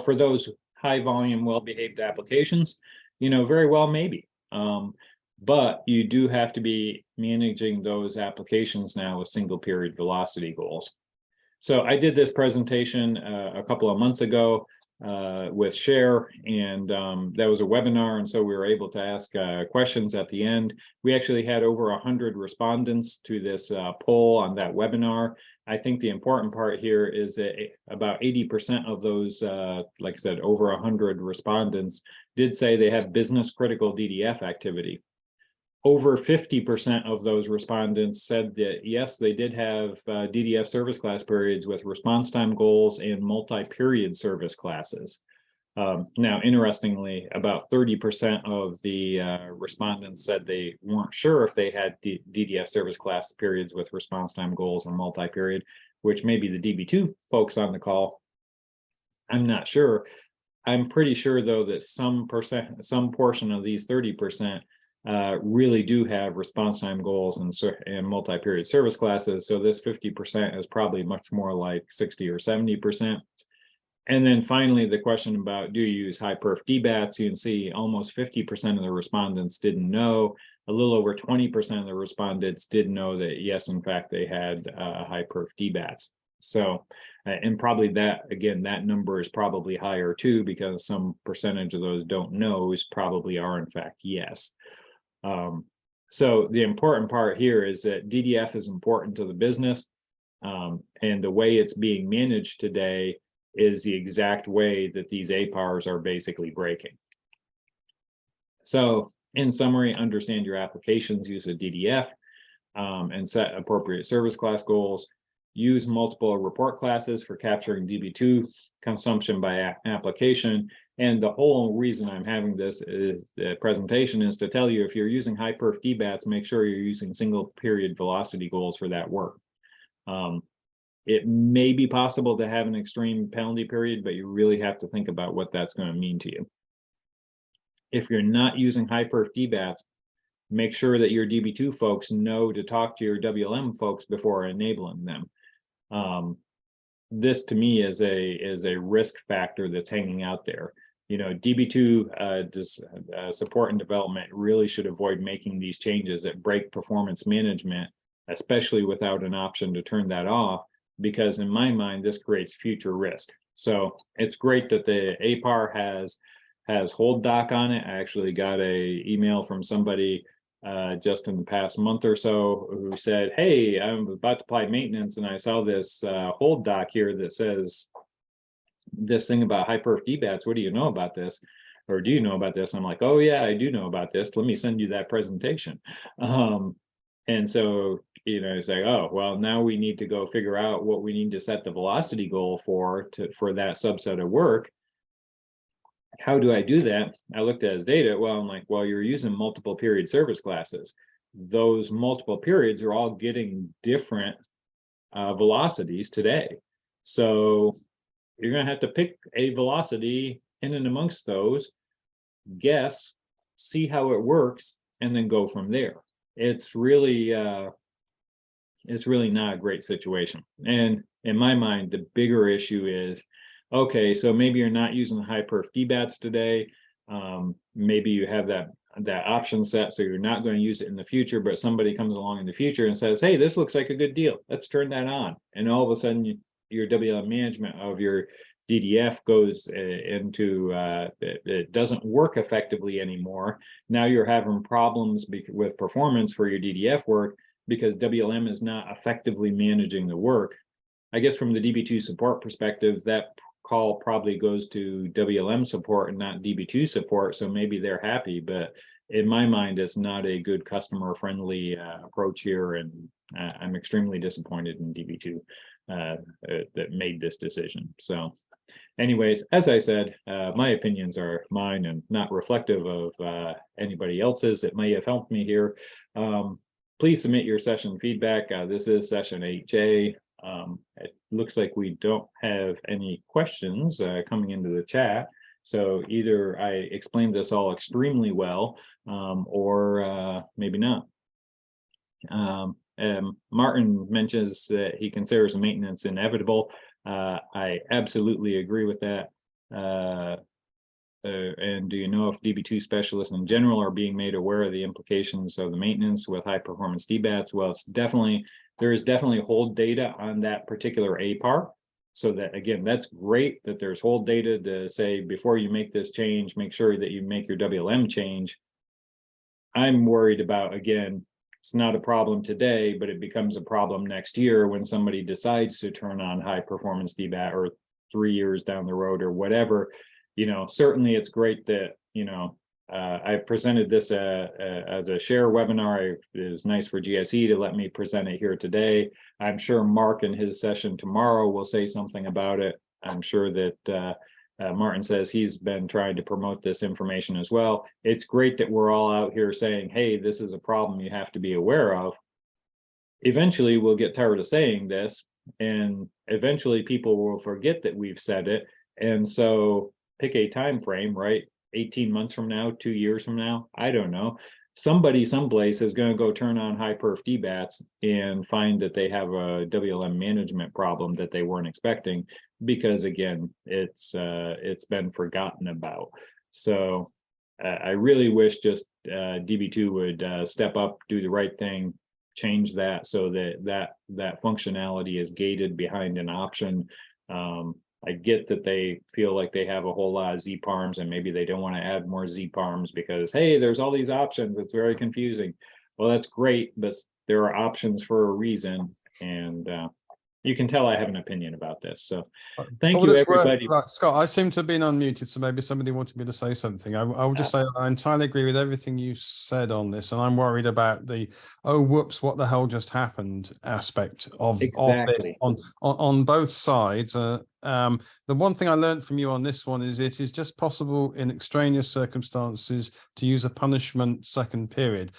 For those high volume, well-behaved applications, very well, maybe. But you do have to be managing those applications now with single period velocity goals. So I did this presentation a couple of months ago with Share, and that was a webinar, and so we were able to ask questions at the end. We actually had over 100 respondents to this poll on that webinar. I think the important part here is that about 80% of those, like I said, over 100 respondents did say they have business critical DDF activity. Over 50% of those respondents said that, yes, they did have DDF service class periods with response time goals and multi-period service classes. Now, interestingly, about 30% of the respondents said they weren't sure if they had DDF service class periods with response time goals or multi-period, which may be the DB2 folks on the call. I'm not sure. I'm pretty sure, though, that some portion of these 30% really do have response time goals and multi-period service classes. So this 50% is probably much more like 60 or 70%. And then finally, the question about, do you use high perf DBATs? You can see almost 50% of the respondents didn't know. A little over 20% of the respondents did know that, yes, in fact, they had high perf DBATs. So, and probably that, again, that number is probably higher too, because some percentage of those don't knows probably are in fact yes. So the important part here is that DDF is important to the business, and the way it's being managed today is the exact way that these APARs are basically breaking. So in summary, understand your applications, use a DDF, and set appropriate service class goals. Use multiple report classes for capturing DB2 consumption by application. And the whole reason I'm having this presentation is to tell you, if you're using high perf DBATs, make sure you're using single period velocity goals for that work. it may be possible to have an extreme penalty period, but you really have to think about what that's going to mean to you. If you're not using high perf DBATs, make sure that your DB2 folks know to talk to your WLM folks before enabling them. This to me is a risk factor that's hanging out there. You know, DB2 support and development really should avoid making these changes that break performance management, especially without an option to turn that off, because in my mind, this creates future risk. So it's great that the APAR has hold doc on it. I actually got a email from somebody just in the past month or so who said, hey, I'm about to apply maintenance and I saw this hold doc here that says this thing about high perf DBATs. What do you know about this? Or do you know about this? I'm like, oh yeah, I do know about this. Let me send you that presentation. And so, you know, it's like, oh, well, now we need to go figure out what we need to set the velocity goal for that subset of work. How do I do that? I looked at his data. Well, I'm like, well, you're using multiple period service classes. Those multiple periods are all getting different velocities today. So you're going to have to pick a velocity in and amongst those, guess, see how it works, and then go from there. It's really not a great situation. And in my mind, the bigger issue is, okay, so maybe you're not using high perf DBATs today. Maybe you have that option set, so you're not going to use it in the future, but somebody comes along in the future and says, hey, this looks like a good deal. Let's turn that on. And all of a sudden, your WLM management of your DDF goes into, it doesn't work effectively anymore. Now you're having problems with performance for your DDF work because WLM is not effectively managing the work. I guess from the DB2 support perspective, that call probably goes to WLM support and not DB2 support, so maybe they're happy, but in my mind, it's not a good customer-friendly approach here, and I'm extremely disappointed in DB2 that made this decision. So anyways, as I said, my opinions are mine and not reflective of anybody else's. It may have helped me here. Please submit your session feedback. This is session 8J. It looks like we don't have any questions coming into the chat. So either I explained this all extremely well, or maybe not. Martin mentions that he considers the maintenance inevitable. I absolutely agree with that. And do you know if DB2 specialists in general are being made aware of the implications of the maintenance with high performance DBATs? Well, there is definitely hold data on that particular APAR. So that, again, that's great that there's hold data to say, before you make this change, make sure that you make your WLM change. I'm worried about, again, it's not a problem today, but it becomes a problem next year when somebody decides to turn on high performance DBAT, or 3 years down the road or whatever. You know, certainly it's great that, you know, I presented this as a share webinar. It is nice for GSE to let me present it here today. I'm sure Mark in his session tomorrow will say something about it. I'm sure that Martin says he's been trying to promote this information as well. It's great that we're all out here saying, hey, this is a problem you have to be aware of. Eventually, we'll get tired of saying this, and eventually people will forget that we've said it. And so pick a time frame, right? 18 months from now, 2 years from now, I don't know. Somebody someplace is going to go turn on high perf DBATs and find that they have a WLM management problem that they weren't expecting, because again, it's been forgotten about. So I really wish just DB2 would step up, do the right thing, change that so that functionality is gated behind an option. I get that they feel like they have a whole lot of ZPARMs and maybe they don't want to add more ZPARMs because, hey, there's all these options. It's very confusing. Well, that's great, but there are options for a reason. And you can tell I have an opinion about this. So thank you, everybody. Right, Scott, I seem to have been unmuted, so maybe somebody wanted me to say something. I will just say I entirely agree with everything you said on this, and I'm worried about the, oh, whoops, what the hell just happened aspect of this on both sides. The one thing I learned from you on this one is it is just possible in extraneous circumstances to use a punishment second period.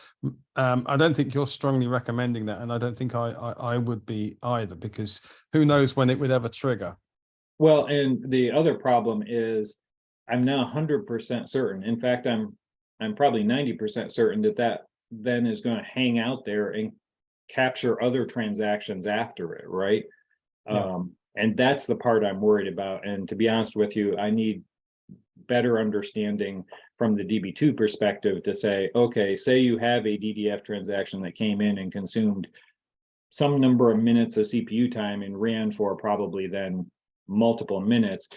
I don't think you're strongly recommending that, and I don't think I would be either, because who knows when it would ever trigger. Well, and the other problem is I'm now 100% certain. In fact, I'm probably 90% certain that then is going to hang out there and capture other transactions after it, right? Yeah. And that's the part I'm worried about. And to be honest with you, I need better understanding from the DB2 perspective to say, okay, say you have a DDF transaction that came in and consumed some number of minutes of CPU time and ran for probably then multiple minutes.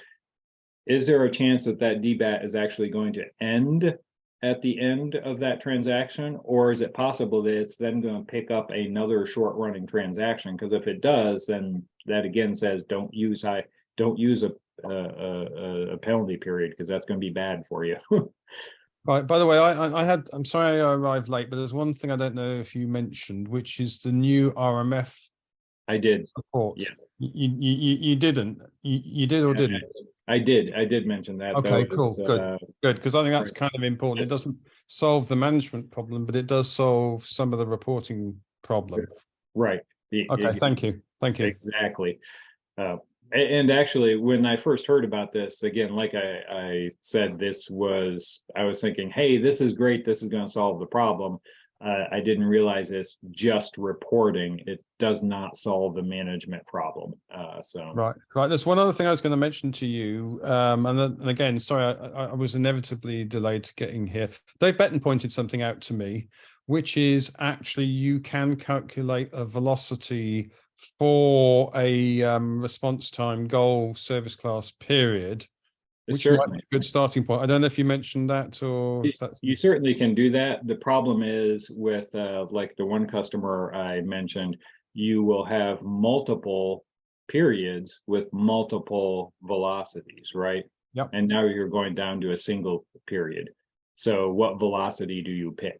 Is there a chance that DBAT is actually going to end at the end of that transaction, or is it possible that it's then going to pick up another short running transaction? Because if it does, then that again says don't use a penalty period, because that's going to be bad for you. Right. By the way, I'm sorry I arrived late, but there's one thing I don't know if you mentioned, which is the new RMF. I did. Support. Yes. You didn't. You did or didn't? I did mention that. Okay, cool. Good. Because I think that's right. kind of important. Yes. It doesn't solve the management problem, but it does solve some of the reporting problem. Right. Okay, thank you. Thank you. Exactly. And actually, when I first heard about this, again, like I said, I was thinking, hey, this is great. This is going to solve the problem. I didn't realize it's just reporting. It does not solve the management problem. Right. There's one other thing I was going to mention to you, and again, sorry, I was inevitably delayed to getting here. Dave Betton pointed something out to me, which is actually you can calculate a velocity for a response time goal service class period, which might be a good starting point. I don't know if you mentioned that, or if that's... You certainly can do that. The problem is with like the one customer I mentioned, you will have multiple periods with multiple velocities, right? Yep. And now you're going down to a single period. So what velocity do you pick?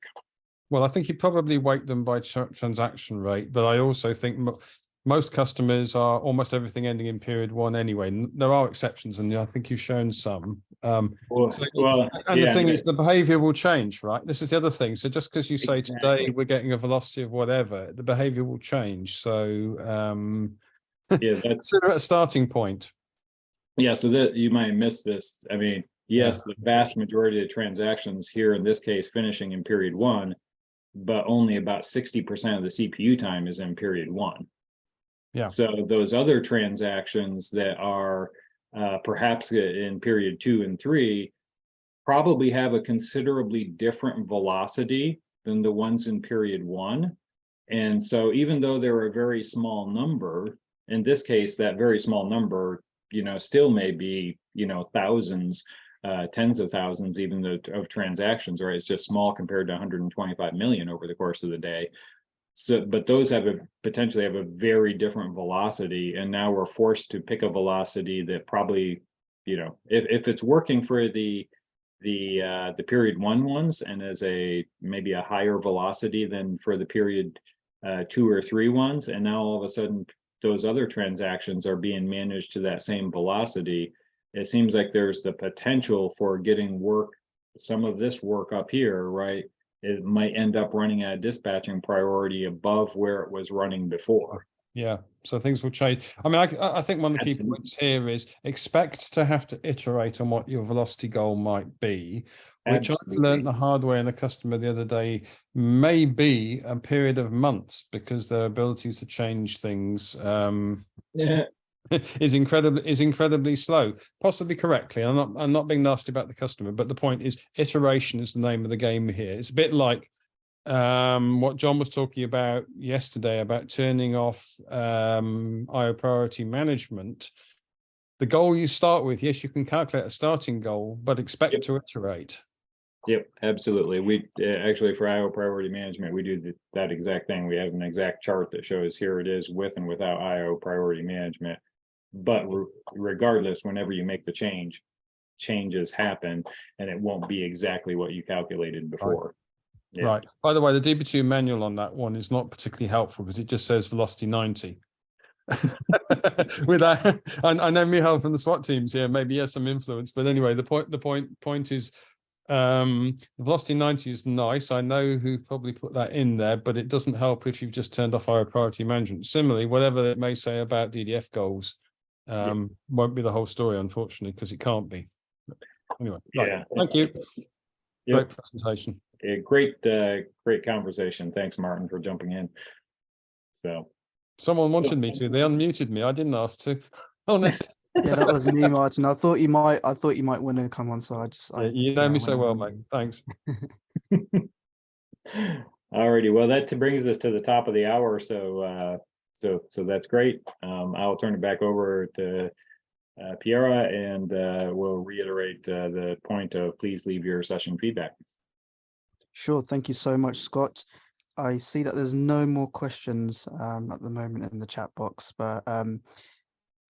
Well, I think you probably weight them by transaction rate, but I also think most customers are almost everything ending in period one anyway. There are exceptions, and I think you've shown some. And the thing is, the behavior will change, right? This is the other thing. So just because you say today we're getting a velocity of whatever, the behavior will change. So yeah, that's a starting point. Yeah, so that you might miss this. I mean, yes, the vast majority of transactions here in this case finishing in period one, but only about 60% of the CPU time is in period one. Yeah. So those other transactions that are perhaps in period 2 and 3 probably have a considerably different velocity than the ones in period 1. And so even though they're a very small number, in this case, that very small number, still may be, thousands, tens of thousands, even of transactions, right? It's just small compared to 125 million over the course of the day. So, but those potentially have a very different velocity, and now we're forced to pick a velocity that probably, if it's working for the period 1 ones and as maybe a higher velocity than for the period 2 or 3 ones, and now all of a sudden those other transactions are being managed to that same velocity, it seems like there's the potential for getting some of this work up here, right? It might end up running at a dispatching priority above where it was running before. Yeah, so things will change. I mean, I think one of the key points here is expect to have to iterate on what your velocity goal might be, which I've learned the hard way in a customer the other day, may be a period of months, because their abilities to change things is incredibly slow, possibly correctly. I'm not being nasty about the customer, but the point is iteration is the name of the game here. It's a bit like what John was talking about yesterday about turning off IO priority management. The goal you start with, yes, you can calculate a starting goal, but expect to iterate. Yep, absolutely. We actually, for IO priority management, we do that exact thing. We have an exact chart that shows here it is with and without IO priority management. But regardless, whenever you make the changes happen, and it won't be exactly what you calculated before. Right. Yeah. Right. By the way, the DB2 manual on that one is not particularly helpful, because it just says velocity 90. with that, I know Michal from the SWAT teams here maybe he has some influence, but anyway, the point is, the velocity 90 is nice. I know who probably put that in there, but it doesn't help if you've just turned off higher priority management. Similarly, whatever it may say about DDF goals, won't be the whole story, unfortunately, because it can't be. But anyway, right. Thank you. Yep. Great presentation. Great conversation. Thanks, Martin, for jumping in. So someone wanted me to. They unmuted me. I didn't ask to. Honest. Yeah, that was me, Martin. I thought you might want to come on, so I just. You know me so well, mate. Thanks. Alrighty, well, that brings us to the top of the hour. So that's great. I'll turn it back over to Piera, and we'll reiterate the point of please leave your session feedback. Sure. Thank you so much, Scott. I see that there's no more questions at the moment in the chat box, but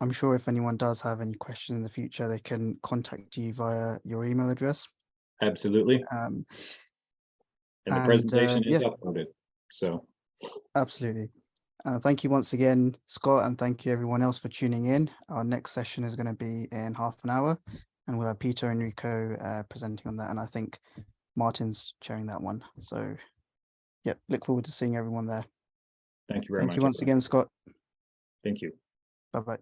I'm sure if anyone does have any questions in the future, they can contact you via your email address. Absolutely. And the presentation is uploaded. So absolutely. Thank you once again, Scott, and thank you everyone else for tuning in. Our next session is going to be in half an hour, and we'll have Peter and Rico presenting on that, and I think Martin's chairing that one. So, yep, look forward to seeing everyone there. Thank you very much. Thank you once again, Scott. Thank you. Bye-bye.